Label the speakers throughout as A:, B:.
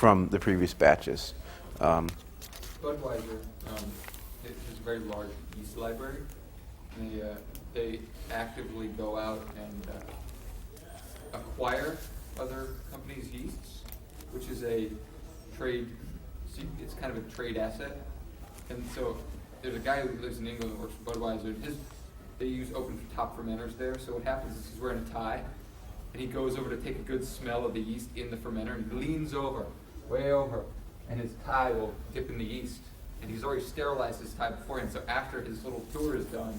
A: from the previous batches.
B: Budweiser it has a very large yeast library. And they actively go out and acquire other companies' yeasts, which is a trade. It's kind of a trade asset. And so there's a guy who lives in England that works for Budweiser. They use open top fermenters there. So what happens is he's wearing a tie, and he goes over to take a good smell of the yeast in the fermenter, and he leans over, way over, and his tie will dip in the yeast. And he's already sterilized his tie beforehand. So after his little tour is done,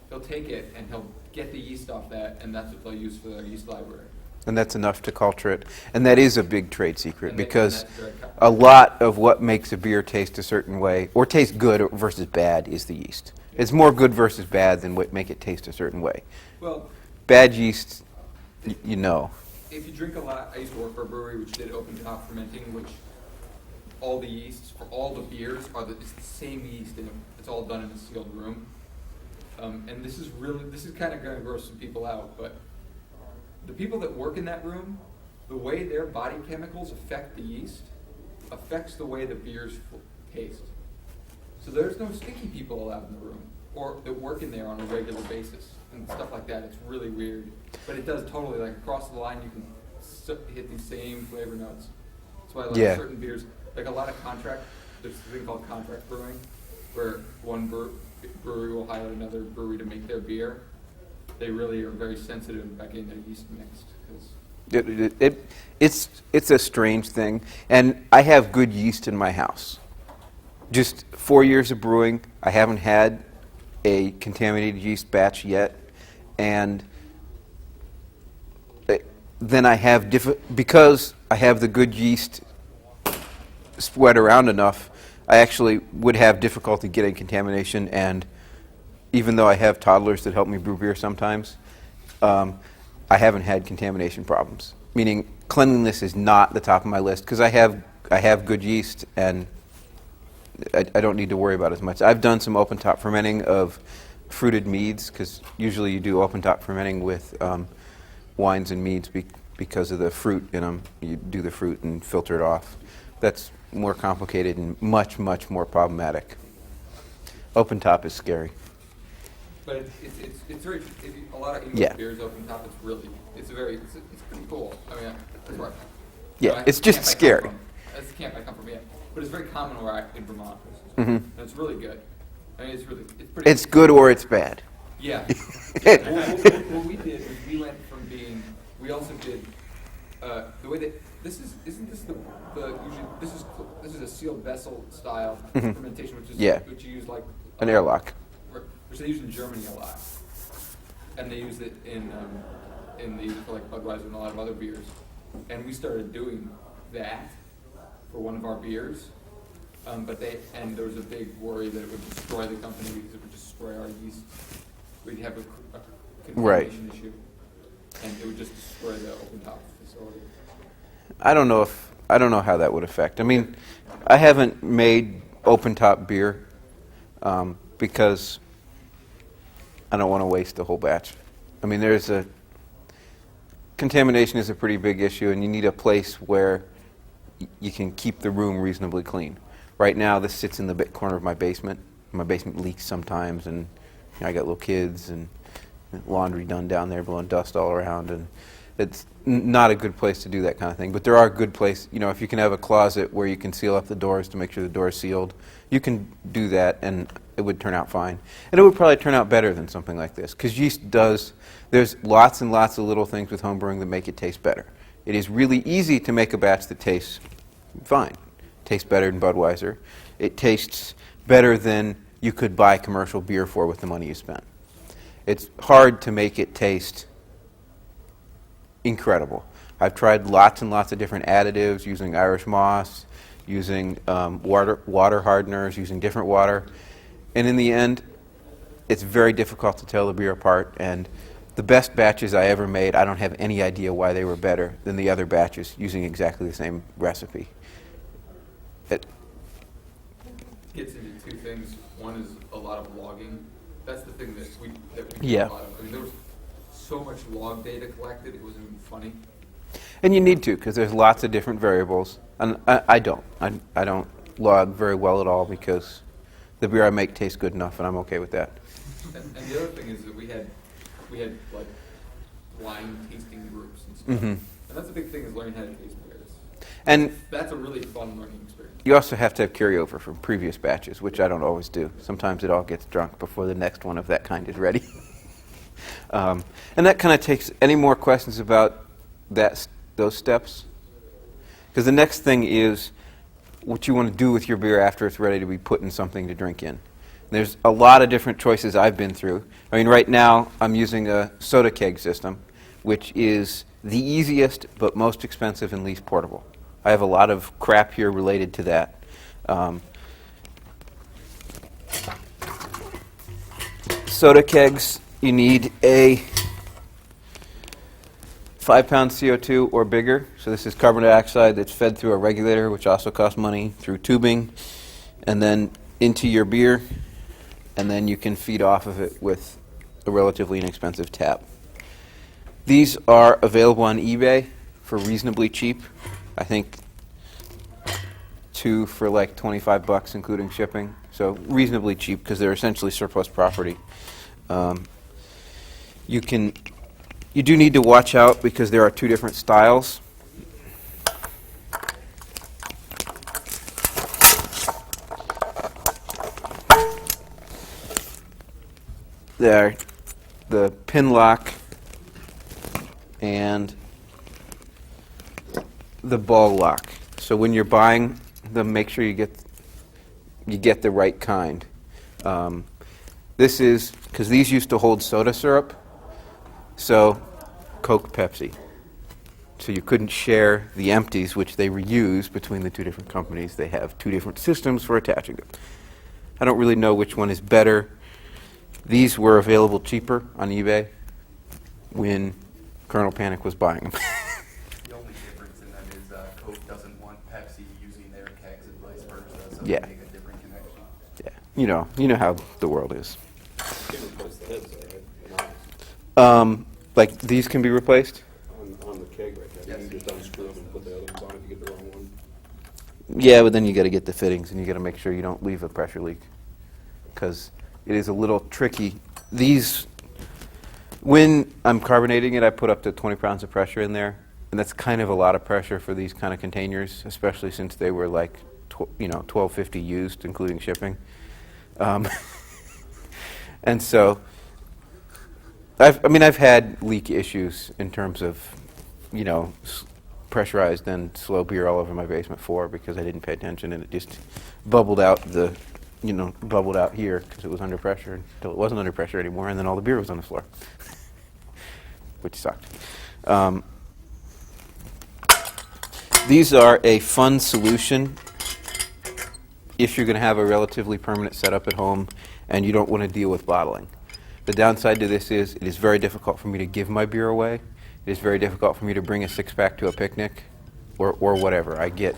B: he'll take it and he'll get the yeast off that, and that's what they'll use for their yeast library.
A: And that's enough to culture it. And that is a big trade secret,
B: And
A: because
B: that's very
A: a lot of what makes a beer taste a certain way, or taste good versus bad, is the yeast. It's more good versus bad than what make it taste a certain way.
B: Well,
A: Bad yeast, you know.
B: if you drink a lot, I used to work for a brewery which did open top fermenting, which all the yeasts for all the beers it's the same yeast, and it's all done in a sealed room. And this is kind of going to gross some people out, but the people that work in that room, the way their body chemicals affect the yeast affects the way the beers taste. So there's no stinky people allowed in the room, or that work in there on a regular basis and stuff like that. It's really weird, but it does totally, like, across the line you can hit these same flavor notes. That's why I like certain beers, like a lot of there's a thing called contract brewing, where one brewery will hire another brewery to make their beer. They really are very sensitive about getting their yeast mixed.
A: It's a strange thing, and I have good yeast in my house. Just 4 years of brewing, I haven't had a contaminated yeast batch yet, and then I have because I have the good yeast spread around enough, I actually would have difficulty getting contamination, and even though I have toddlers that help me brew beer sometimes, I haven't had contamination problems. Meaning cleanliness is not the top of my list, because I have good yeast, and I don't need to worry about it as much. I've done some open top fermenting of fruited meads, because usually you do open top fermenting with wines and meads because of the fruit in them. You do the fruit and filter it off. That's more complicated and much, much more problematic. Open top is scary.
B: But it's very, a lot of English beers open top, it's pretty cool. I mean, that's where
A: it's just scary.
B: That's the camp I come from, yeah. But it's very common in Vermont.
A: Mm-hmm.
B: And it's really good. I mean,
A: it's good or it's bad.
B: Yeah. What we did was we also did, the way that, isn't this usually, this is a sealed vessel style fermentation, which you use like
A: an airlock.
B: Which they use in Germany a lot, and they use it they use it for like Budweiser and a lot of other beers. And we started doing that for one of our beers, but there was a big worry that it would destroy the company because it would destroy our yeast. We'd have a contamination issue, and it would just destroy the open top facility. I don't
A: know how that would affect. I mean, I haven't made open top beer because I don't want to waste the whole batch. I mean, contamination is a pretty big issue, and you need a place where you can keep the room reasonably clean. Right now, this sits in the corner of my basement. My basement leaks sometimes, and I got little kids and laundry done down there, blowing dust all around, and it's not a good place to do that kind of thing. But there are good places, if you can have a closet where you can seal up the doors to make sure the door is sealed, you can do that, and it would turn out fine. And it would probably turn out better than something like this, because yeast there's lots and lots of little things with homebrewing that make it taste better. It is really easy to make a batch that tastes fine. It tastes better than Budweiser. It tastes better than you could buy commercial beer for with the money you spent. It's hard to make it taste incredible. I've tried lots and lots of different additives, using Irish moss, using water hardeners, using different water. And in the end, it's very difficult to tell the beer apart. And the best batches I ever made, I don't have any idea why they were better than the other batches using exactly the same recipe.
B: It gets into two things. One is a lot of logging. That's the thing that we do a lot of. I mean, there was so much log data collected, it wasn't even funny.
A: And you need to, because there's lots of different variables. And I don't. I don't log very well at all because the beer I make tastes good enough, and I'm okay with that.
B: And the other thing is that we had like blind tasting groups and stuff.
A: Mm-hmm.
B: And that's a big thing, is learning how to taste beers.
A: And
B: That's a really fun learning experience.
A: you also have to have carryover from previous batches, which I don't always do. Sometimes it all gets drunk before the next one of that kind is ready. And that kind of takes any more questions about those steps? Because the next thing is what you want to do with your beer after it's ready to be put in something to drink in. There's a lot of different choices I've been through. I mean, right now I'm using a soda keg system, which is the easiest but most expensive and least portable. I have a lot of crap here related to that. Soda kegs, you need a 5-pound CO2 or bigger. So this is carbon dioxide that's fed through a regulator, which also costs money, through tubing, and then into your beer, and then you can feed off of it with a relatively inexpensive tap. These are available on eBay for reasonably cheap. I think 2 for like $25, including shipping. So reasonably cheap because they're essentially surplus property. You do need to watch out because there are 2 different styles. There, the pin lock and the ball lock. So when you're buying them, make sure you get the right kind. This is because these used to hold soda syrup, so Coke, Pepsi. So you couldn't share the empties, which they reuse between the 2 different companies. They have 2 different systems for attaching them. I don't really know which one is better. These were available cheaper on eBay when Colonel Panic was buying them.
C: The only difference in that is Coke doesn't want Pepsi using their kegs and vice versa, so
A: Yeah.
C: they make a different connection.
A: Yeah, you know how the world is.
D: You can replace the heads, though, right?
A: Like these can be replaced?
D: On the keg right there. You can just unscrew them and put the other ones on if you get the wrong one.
A: Yeah, but then you got to get the fittings and you got to make sure you don't leave a pressure leak because it is a little tricky. These, when I'm carbonating it, I put up to 20 pounds of pressure in there, and that's kind of a lot of pressure for these kind of containers, especially since they were like, $12.50 used, including shipping. And so, I've had leak issues in terms of, pressurized and slow beer all over my basement floor because I didn't pay attention and it just bubbled out bubbled out here because it was under pressure until it wasn't under pressure anymore, and then all the beer was on the floor, which sucked. These are a fun solution if you're going to have a relatively permanent setup at home and you don't want to deal with bottling. The downside to this is it is very difficult for me to give my beer away. It is very difficult for me to bring a 6-pack to a picnic or whatever. I get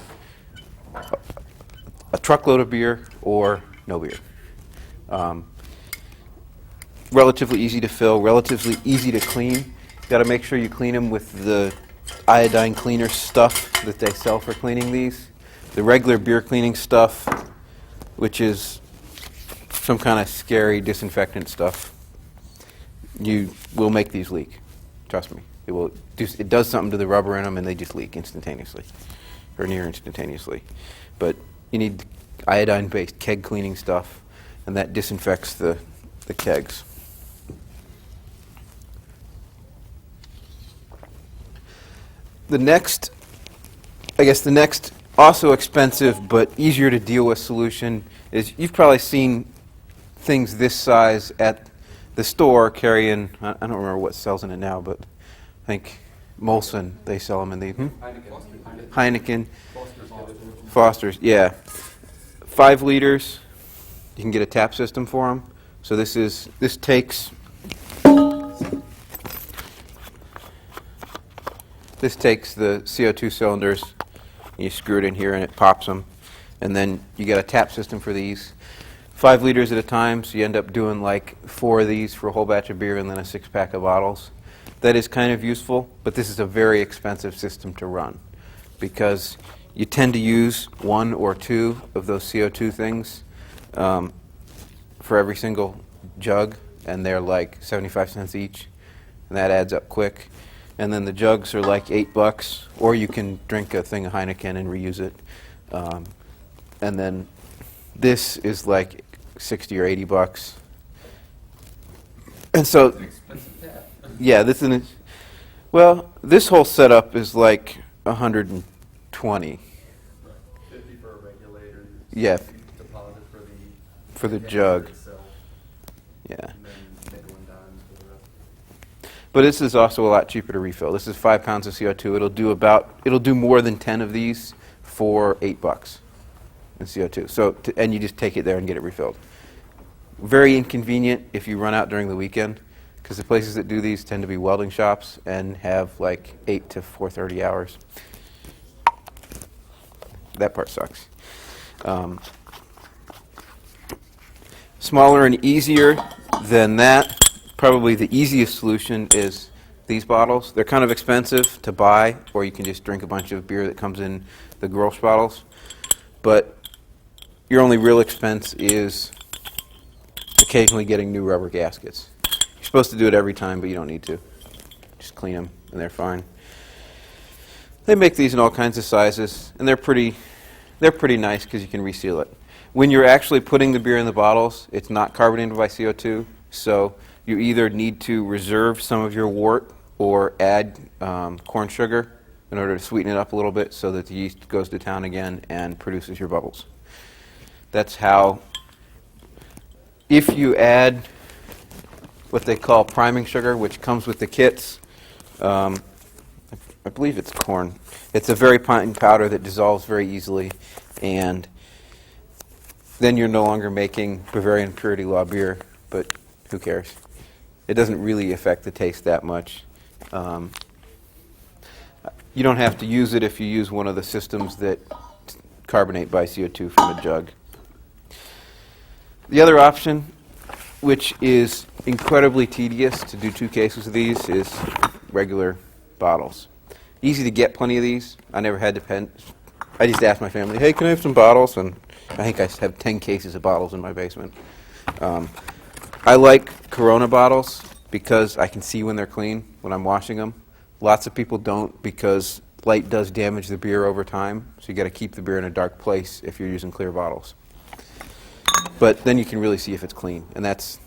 A: a truckload of beer or no beer. Relatively easy to fill, relatively easy to clean. You got to make sure you clean them with the iodine cleaner stuff that they sell for cleaning these. The regular beer cleaning stuff, which is some kind of scary disinfectant stuff, you will make these leak. Trust me. It does something to the rubber in them and they just leak instantaneously or near instantaneously. But you need iodine-based keg cleaning stuff, and that disinfects the kegs. The next also expensive but easier to deal with solution is you've probably seen things this size at the store carrying, I don't remember what sells in it now, but I think Molson, they sell them in the Heineken, Foster's, yeah. 5 liters, you can get a tap system for them. So this takes the CO2 cylinders, you screw it in here and it pops them, and then you get a tap system for these. 5 liters at a time, so you end up doing like 4 of these for a whole batch of beer and then a 6-pack of bottles. That is kind of useful, but this is a very expensive system to run because You tend to use 1 or 2 of those CO2 things for every single jug, and they're like 75 cents each, and that adds up quick. And then the jugs are like $8, or you can drink a thing of Heineken and reuse it. And then this is like 60 or $80. And so,
B: It's an expensive tap.
A: yeah, this whole setup is like 120.
C: 50 for a regulator.
A: Yeah.
C: Deposit
A: For the
C: container
A: jug.
C: itself,
A: Yeah.
C: and then nickel and dimes for the rest.
A: But this is also a lot cheaper to refill. This is 5 pounds of CO2. It'll do more than 10 of these for $8 in CO2. So, and you just take it there and get it refilled. Very inconvenient if you run out during the weekend, because the places that do these tend to be welding shops and have like 8 to 4:30 hours. That part sucks. Smaller and easier than that, probably the easiest solution is these bottles. They're kind of expensive to buy, or you can just drink a bunch of beer that comes in the Grolsch bottles. But your only real expense is occasionally getting new rubber gaskets. You're supposed to do it every time, but you don't need to. Just clean them, and they're fine. They make these in all kinds of sizes, and they're pretty nice because you can reseal it. When you're actually putting the beer in the bottles, it's not carbonated by CO2, so you either need to reserve some of your wort or add corn sugar in order to sweeten it up a little bit so that the yeast goes to town again and produces your bubbles. That's how, if you add what they call priming sugar, which comes with the kits, I believe it's corn. It's a very fine powder that dissolves very easily, and then you're no longer making Bavarian Purity Law beer, but who cares? It doesn't really affect the taste that much. You don't have to use it if you use one of the systems that carbonate by CO2 from a jug. The other option, which is incredibly tedious to do 2 cases of these, is regular bottles. Easy to get plenty of these. I never had to pen. I just asked my family, hey, can I have some bottles? And I think I have 10 cases of bottles in my basement. I like Corona bottles because I can see when they're clean when I'm washing them. Lots of people don't because light does damage the beer over time, so you got to keep the beer in a dark place if you're using clear bottles. But then you can really see if it's clean, and that's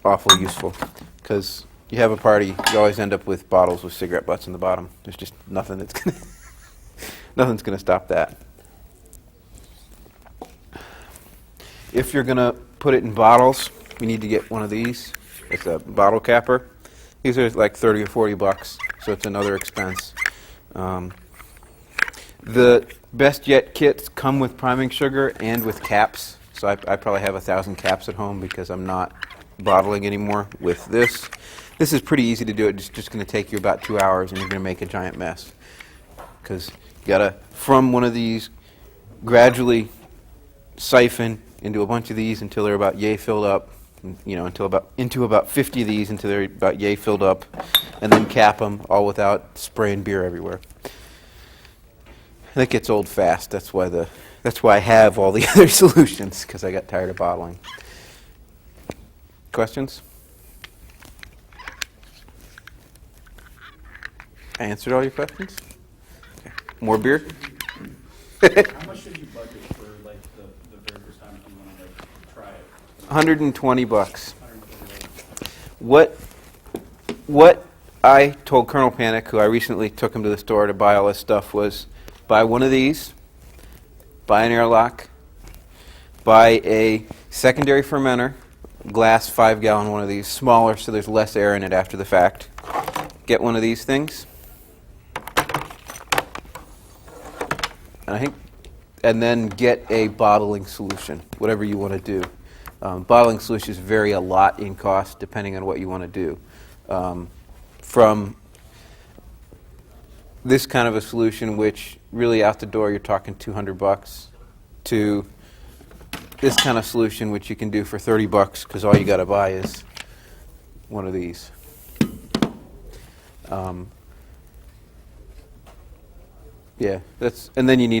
A: awfully useful because you have a party, you always end up with bottles with cigarette butts in the bottom. There's just nothing that's going to nothing's going to stop that. If you're going to put it in bottles, you need to get one of these. It's a bottle capper. These are like 30 or 40 bucks, so it's another expense. The Best Yet kits come with priming sugar and with caps, so I probably have 1,000 caps at home because I'm not bottling anymore with this. This is pretty easy to do. It's just going to take you about 2 hours, and you're going to make a giant mess because you got to, from one of these, gradually siphon into a bunch of these until they're about yay filled up, into about 50 of these until they're about yay filled up, and then cap them all without spraying beer everywhere. That gets old fast. That's why I have all the other solutions, because I got tired of bottling. Questions? I answered all your questions? Okay. More beer?
E: How much did you budget for like the very first time if you want to like try it?
A: 120 bucks.
E: 140.
A: What I told Colonel Panic, who I recently took him to the store to buy all this stuff, was buy one of these, buy an airlock, buy a secondary fermenter, glass 5-gallon one of these, smaller so there's less air in it after the fact. Get one of these things. And then get a bottling solution, whatever you want to do. Bottling solutions vary a lot in cost depending on what you want to do. From this kind of a solution, which really out the door you're talking 200 bucks, to this kind of solution, which you can do for 30 bucks because all you got to buy is one of these. Yeah, that's, and then you need